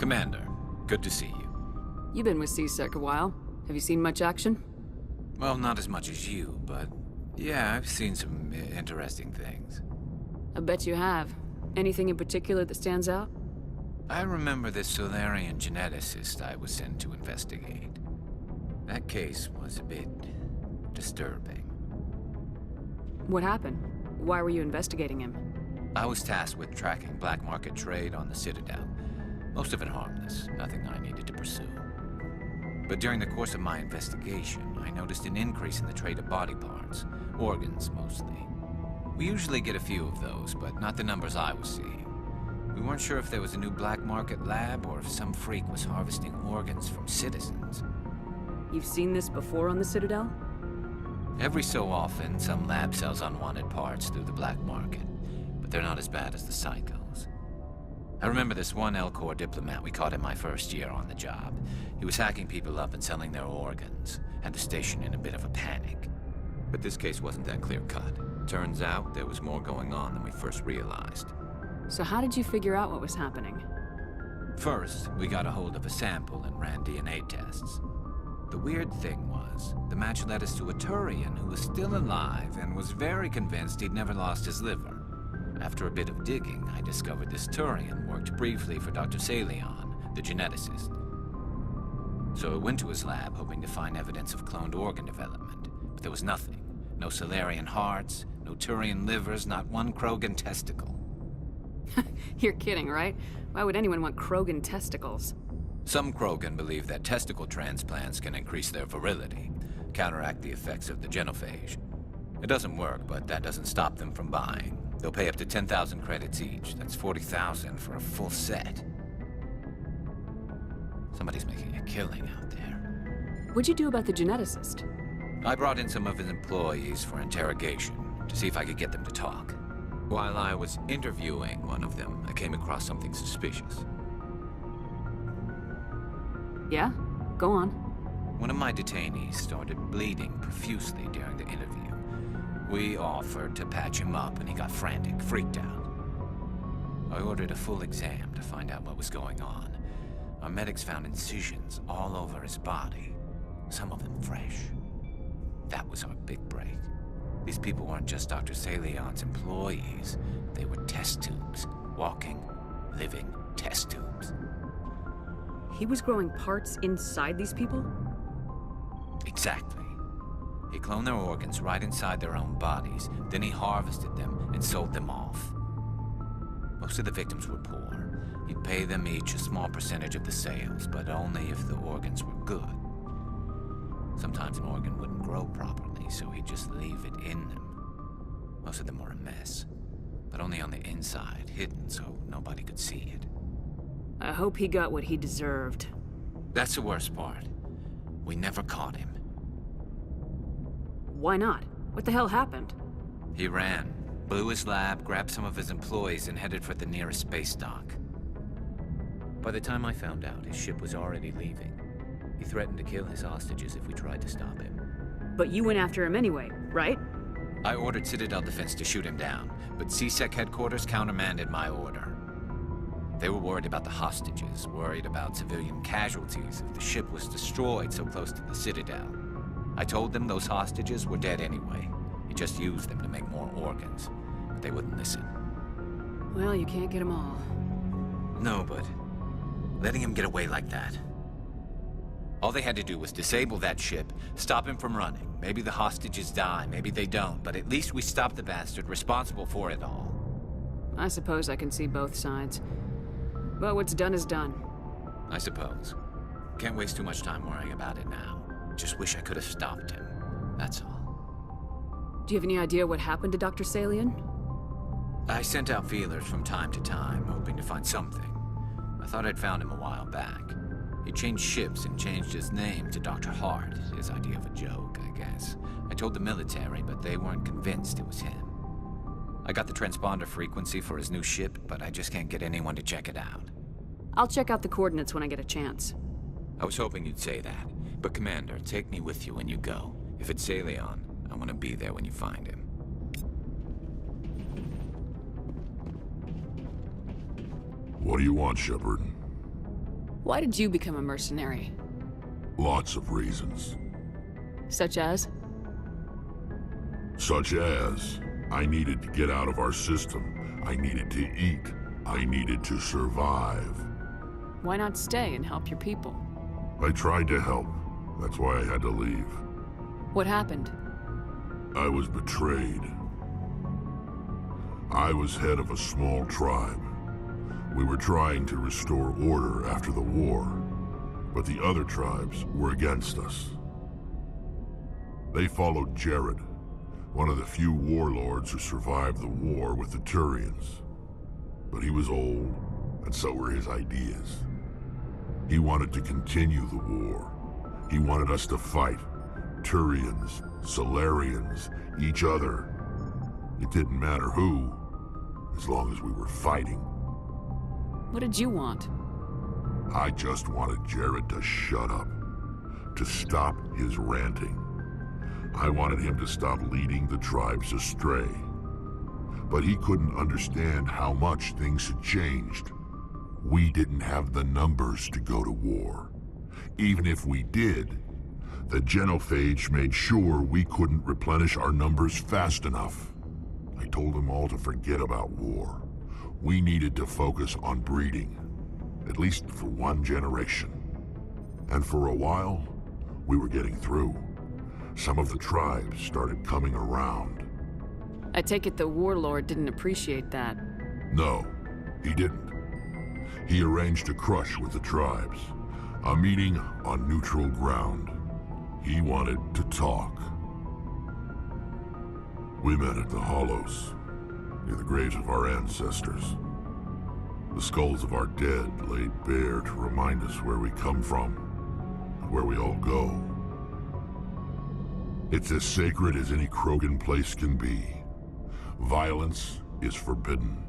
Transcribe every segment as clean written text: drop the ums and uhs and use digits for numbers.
Commander, good to see you. You've been with C-Sec a while. Have you seen much action? Well, not as much as you, but yeah, I've seen some interesting things. I bet you have. Anything in particular that stands out? I remember this Solarian geneticist I was sent to investigate. That case was a bit disturbing. What happened? Why were you investigating him? I was tasked with tracking black market trade on the Citadel. Most of it harmless, nothing I needed to pursue. But during the course of my investigation, I noticed an increase in the trade of body parts, organs mostly. We usually get a few of those, but not the numbers I was seeing. We weren't sure if there was a new black market lab or if some freak was harvesting organs from citizens. You've seen this before on the Citadel? Every so often, some lab sells unwanted parts through the black market, but they're not as bad as the cycles. I remember this one L-Corps diplomat we caught in my first year on the job. He was hacking people up and selling their organs, had the station in a bit of a panic. But this case wasn't that clear-cut. Turns out there was more going on than we first realized. So how did you figure out what was happening? First, we got a hold of a sample and ran DNA tests. The weird thing was, the match led us to a Turian who was still alive and was very convinced he'd never lost his liver. After a bit of digging, I discovered this Turian worked briefly for Dr. Salion, the geneticist. So I went to his lab hoping to find evidence of cloned organ development, but there was nothing. No Solarian hearts, no Turian livers, not one Krogan testicle. You're kidding, right? Why would anyone want Krogan testicles? Some Krogan believe that testicle transplants can increase their virility, counteract the effects of the genophage. It doesn't work, but that doesn't stop them from buying. They'll pay up to 10,000 credits each. That's 40,000 for a full set. Somebody's making a killing out there. What'd you do about the geneticist? I brought in some of his employees for interrogation, to see if I could get them to talk. While I was interviewing one of them, I came across something suspicious. Yeah? Go on. One of my detainees started bleeding profusely during the interview. We offered to patch him up, and he got frantic, freaked out. I ordered a full exam to find out what was going on. Our medics found incisions all over his body, some of them fresh. That was our big break. These people weren't just Dr. Salion's employees. They were test tubes. Walking, living test tubes. He was growing parts inside these people? Exactly. He cloned their organs right inside their own bodies. Then he harvested them and sold them off. Most of the victims were poor. He'd pay them each a small percentage of the sales, but only if the organs were good. Sometimes an organ wouldn't grow properly, so he'd just leave it in them. Most of them were a mess, but only on the inside, hidden so nobody could see it. I hope he got what he deserved. That's the worst part. We never caught him. Why not? What the hell happened? He ran, blew his lab, grabbed some of his employees, and headed for the nearest space dock. By the time I found out, his ship was already leaving. He threatened to kill his hostages if we tried to stop him. But you went after him anyway, right? I ordered Citadel Defense to shoot him down, but C-Sec headquarters countermanded my order. They were worried about the hostages, worried about civilian casualties if the ship was destroyed so close to the Citadel. I told them those hostages were dead anyway. He just used them to make more organs, but they wouldn't listen. Well, you can't get them all. No, but letting him get away like that. All they had to do was disable that ship, stop him from running. Maybe the hostages die, maybe they don't, but at least we stopped the bastard responsible for it all. I suppose I can see both sides. But what's done is done. I suppose. Can't waste too much time worrying about it now. Just wish I could have stopped him. That's all. Do you have any idea what happened to Dr. Salion? I sent out feelers from time to time, hoping to find something. I thought I'd found him a while back. He changed ships and changed his name to Dr. Hart, his idea of a joke, I guess. I told the military, but they weren't convinced it was him. I got the transponder frequency for his new ship, but I just can't get anyone to check it out. I'll check out the coordinates when I get a chance. I was hoping you'd say that. But Commander, take me with you when you go. If it's Salion, I want to be there when you find him. What do you want, Shepard? Why did you become a mercenary? Lots of reasons. Such as? Such as, I needed to get out of our system. I needed to eat. I needed to survive. Why not stay and help your people? I tried to help. That's why I had to leave. What happened? I was betrayed. I was head of a small tribe. We were trying to restore order after the war, but the other tribes were against us. They followed Jared, one of the few warlords who survived the war with the Turians. But he was old, and so were his ideas. He wanted to continue the war. He wanted us to fight. Turians, Solarians, each other. It didn't matter who, as long as we were fighting. What did you want? I just wanted Jared to shut up, to stop his ranting. I wanted him to stop leading the tribes astray. But he couldn't understand how much things had changed. We didn't have the numbers to go to war. Even if we did, the genophage made sure we couldn't replenish our numbers fast enough. I told them all to forget about war. We needed to focus on breeding, at least for one generation. And for a while, we were getting through. Some of the tribes started coming around. I take it the warlord didn't appreciate that. No, he didn't. He arranged a crush with the tribes, a meeting on neutral ground. He wanted to talk. We met at the Hollows, near the graves of our ancestors. The skulls of our dead laid bare to remind us where we come from, and where we all go. It's as sacred as any Krogan place can be. Violence is forbidden.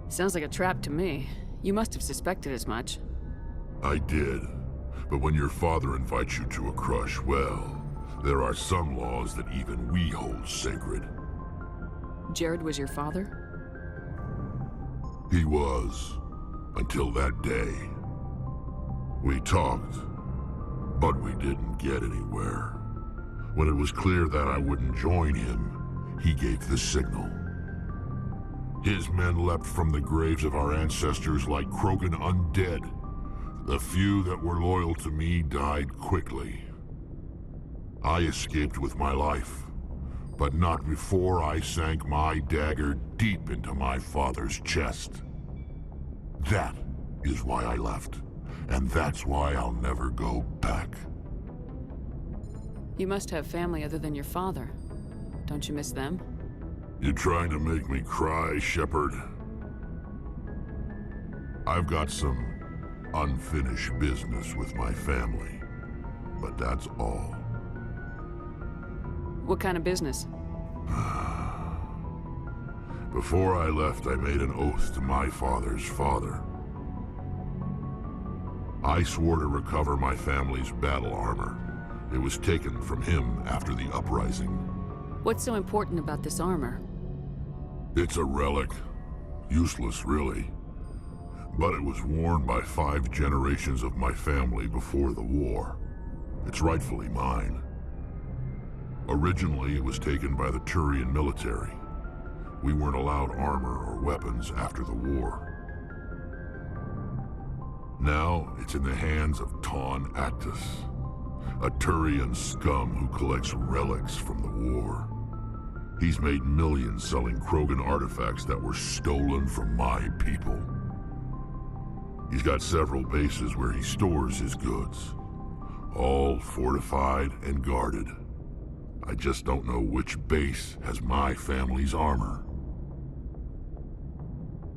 Sounds like a trap to me. You must have suspected as much. I did. But when your father invites you to a crush, well, there are some laws that even we hold sacred. Jared was your father? He was, until that day. We talked, but we didn't get anywhere. When it was clear that I wouldn't join him, he gave the signal. His men leapt from the graves of our ancestors like Krogan undead. The few that were loyal to me died quickly. I escaped with my life, but not before I sank my dagger deep into my father's chest. That is why I left, and that's why I'll never go back. You must have family other than your father. Don't you miss them? You trying to make me cry, Shepard? I've got some unfinished business with my family, but that's all. What kind of business? Before I left, I made an oath to my father's father. I swore to recover my family's battle armor. It was taken from him after the uprising. What's so important about this armor? It's a relic. Useless, really. But it was worn by 5 generations of my family before the war. It's rightfully mine. Originally, it was taken by the Turian military. We weren't allowed armor or weapons after the war. Now, it's in the hands of Ton Actus, a Turian scum who collects relics from the war. He's made millions selling Krogan artifacts that were stolen from my people. He's got several bases where he stores his goods, all fortified and guarded. I just don't know which base has my family's armor.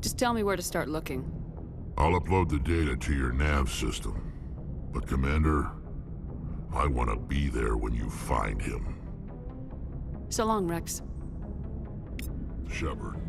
Just tell me where to start looking. I'll upload the data to your nav system. But Commander, I want to be there when you find him. So long, Wrex. Shepard.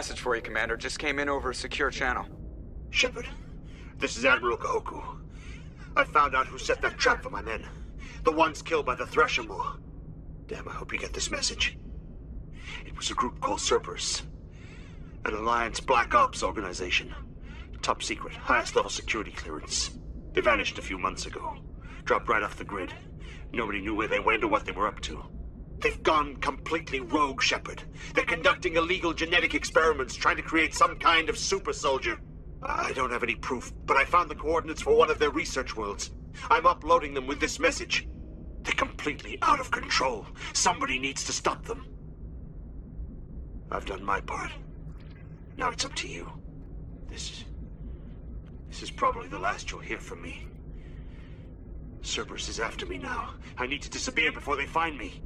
message for you, Commander. Just came in over a secure channel. Shepard, this is Admiral Kahoku. I found out who set that trap for my men. The ones killed by the Thresher Maw. Damn, I hope you get this message. It was a group called Cerberus. An Alliance Black Ops organization. Top secret, highest level security clearance. They vanished a few months ago. Dropped right off the grid. Nobody knew where they went or what they were up to. They've gone completely rogue, Shepard. They're conducting illegal genetic experiments, trying to create some kind of super soldier. I don't have any proof, but I found the coordinates for one of their research worlds. I'm uploading them with this message. They're completely out of control. Somebody needs to stop them. I've done my part. Now it's up to you. This is probably the last you'll hear from me. Cerberus is after me now. I need to disappear before they find me.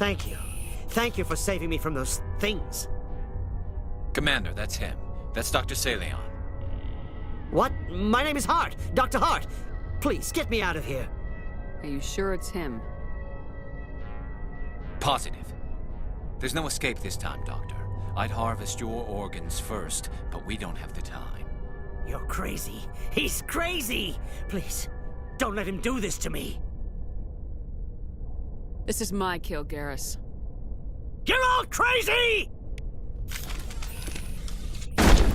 Thank you. Thank you for saving me from those things. Commander, that's him. That's Dr. Saleon. What? My name is Hart. Dr. Hart. Please, get me out of here. Are you sure it's him? Positive. There's no escape this time, Doctor. I'd harvest your organs first, but we don't have the time. You're crazy. He's crazy! Please, don't let him do this to me. This is my kill, Garrus. You're all crazy!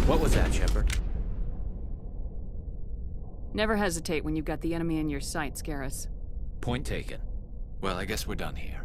What was that, Shepard? Never hesitate when you've got the enemy in your sights, Garrus. Point taken. Well, I guess we're done here.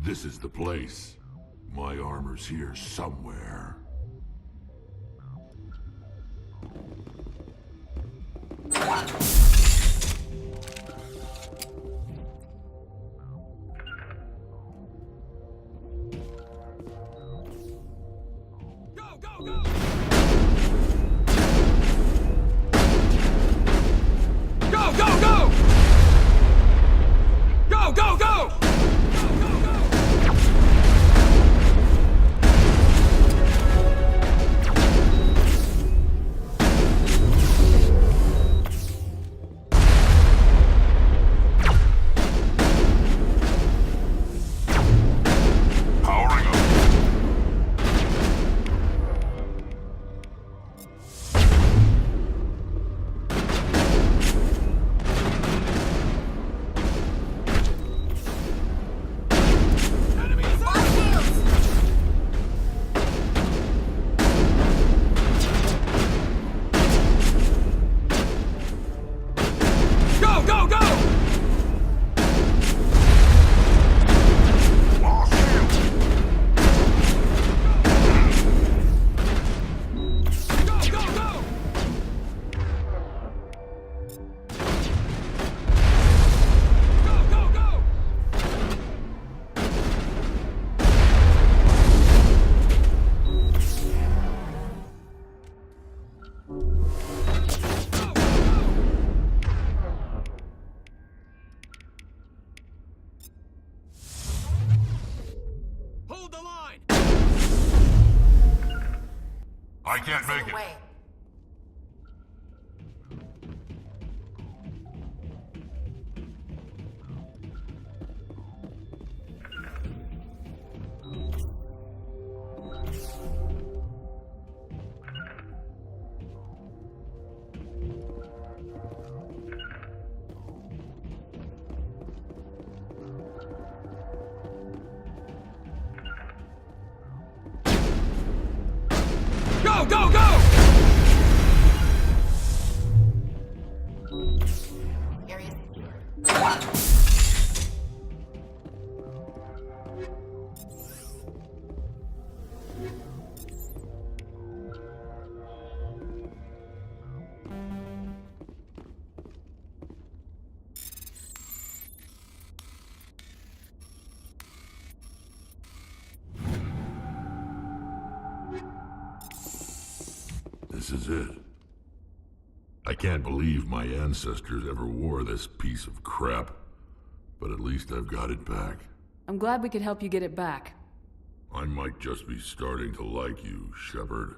This is the place. My armor's here somewhere. I can't make it. Go, go, go! This is it. I can't believe my ancestors ever wore this piece of crap, but at least I've got it back. I'm glad we could help you get it back. I might just be starting to like you, Shepard.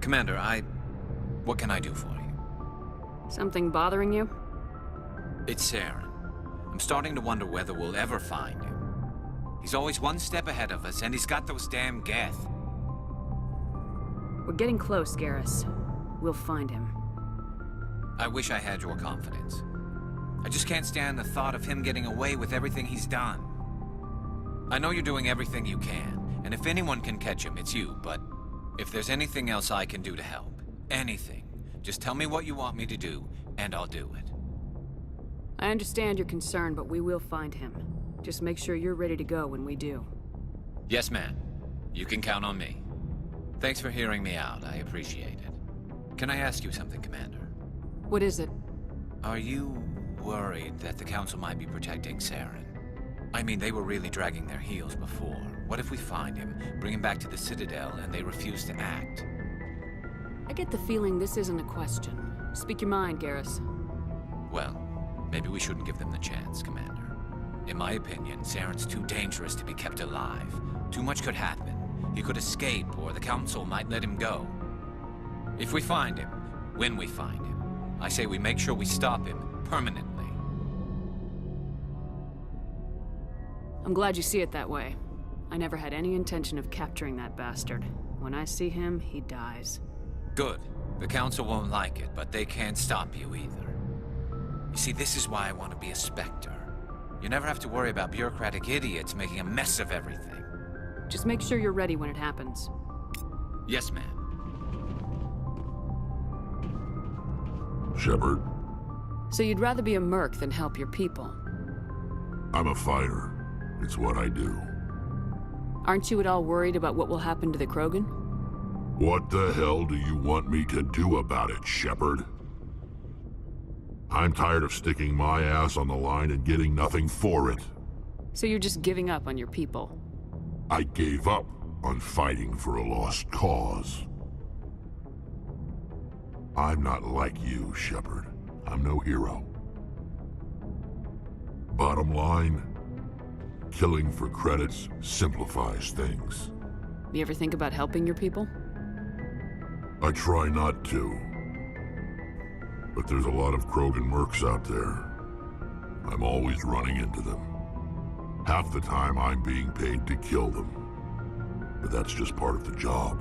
Commander, what can I do for you? Something bothering you? It's Saren. I'm starting to wonder whether we'll ever find him. He's always one step ahead of us, and he's got those damn Geth. We're getting close, Garrus. We'll find him. I wish I had your confidence. I just can't stand the thought of him getting away with everything he's done. I know you're doing everything you can, and if anyone can catch him, it's you, but if there's anything else I can do to help, anything, just tell me what you want me to do, and I'll do it. I understand your concern, but we will find him. Just make sure you're ready to go when we do. Yes, ma'am. You can count on me. Thanks for hearing me out. I appreciate it. Can I ask you something, Commander? What is it? Are you worried that the Council might be protecting Saren? I mean, they were really dragging their heels before. What if we find him, bring him back to the Citadel, and they refuse to act? I get the feeling this isn't a question. Speak your mind, Garrus. Well, maybe we shouldn't give them the chance, Commander. In my opinion, Saren's too dangerous to be kept alive. Too much could happen. He could escape, or the Council might let him go. If we find him, when we find him, I say we make sure we stop him permanently. I'm glad you see it that way. I never had any intention of capturing that bastard. When I see him, he dies. Good. The Council won't like it, but they can't stop you either. You see, this is why I want to be a Spectre. You never have to worry about bureaucratic idiots making a mess of everything. Just make sure you're ready when it happens. Yes, ma'am. Shepard, So you'd rather be a merc than help your people? I'm a fighter. It's what I do. Aren't you at all worried about what will happen to the Krogan? What the hell do you want me to do about it, Shepard? I'm tired of sticking my ass on the line and getting nothing for it. So you're just giving up on your people? I gave up on fighting for a lost cause. I'm not like you, Shepard. I'm no hero. Bottom line, killing for credits simplifies things. You ever think about helping your people? I try not to. But there's a lot of Krogan mercs out there. I'm always running into them. Half the time I'm being paid to kill them. But that's just part of the job.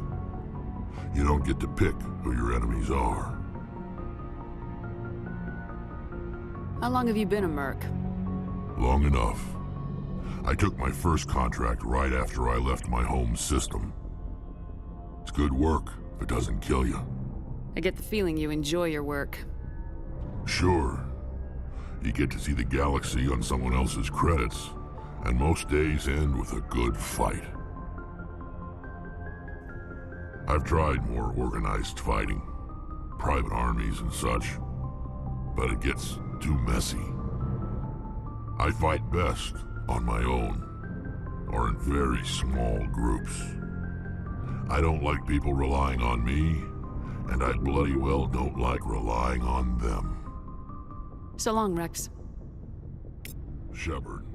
You don't get to pick who your enemies are. How long have you been a merc? Long enough. I took my first contract right after I left my home system. It's good work if it doesn't kill you. I get the feeling you enjoy your work. Sure. You get to see the galaxy on someone else's credits, and most days end with a good fight. I've tried more organized fighting, private armies and such, but it gets too messy. I fight best on my own, or in very small groups. I don't like people relying on me, and I bloody well don't like relying on them. So long, Wrex. Shepard.